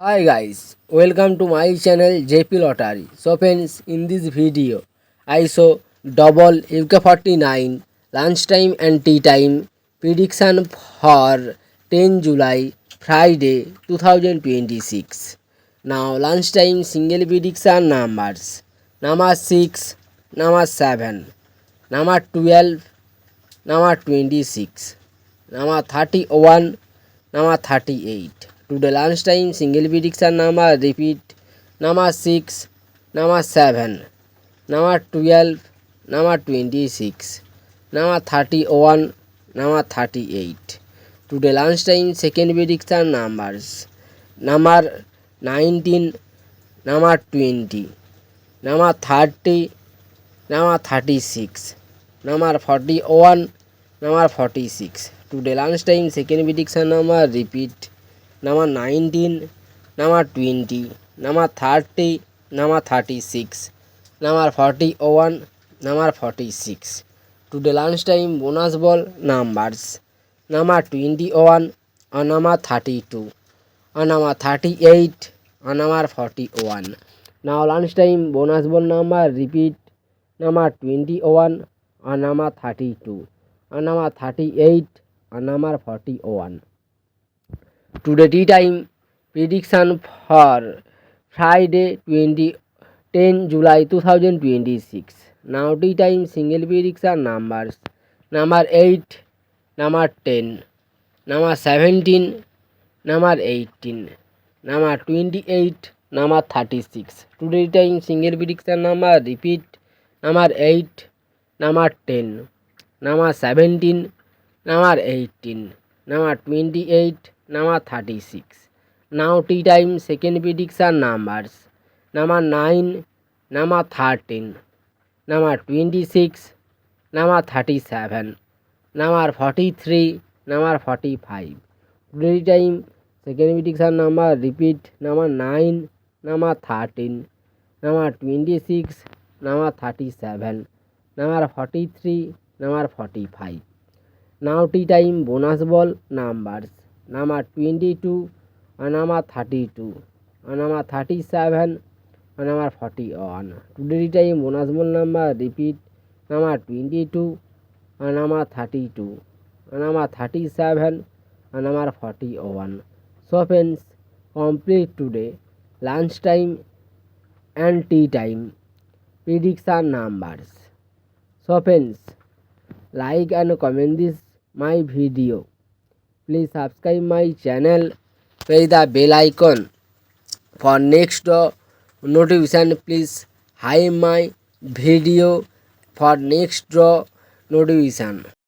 Hi guys, welcome to my channel JP Lottery. So friends, in this video, I show double UK49 lunchtime and tea time prediction for 10 July Friday 2026. Now lunchtime single prediction numbers. Number 6, number 7, number 12, number 26, number 31, number 38. Today lunchtime single prediction number repeat number 6, number 7, number 12, number 26, number 31, number 38. Today lunchtime second prediction numbers number 19, number 20, number 30, number 36, number 41, number 46. Today lunchtime second prediction number repeat number 19, number 20, number 30, number 36, number 41, number 46. Today lunchtime bonus ball numbers number 21 and number 32 and number 38 and number 41. Now lunchtime bonus ball number repeat number 21 and number 32 and number 38 and number 41. Today tea time prediction for Friday 10 July 2026. Now tea time single prediction numbers number 8, number 10, number 17, number 18, number 28, number 36. Today time single prediction number repeat number 8, number 10, number 17, number 18, number 28, number 36. Now tea time second prediction numbers number 9, number 13, number 26, number 37, number 43, number 45. Today time second prediction number repeat number 9, number 13, number 26, number 37, number 43, number 45. Now tea time bonus ball numbers number 22 and number 32 and number 37 and number 41. Today time bonus ball number repeat number 22 and number 32 and number 37 and number 41. So friends, complete today lunchtime and tea time prediction numbers. So friends, like and comment this my video. Please subscribe my channel, press the bell icon for next notification. Please hide my video for next notification.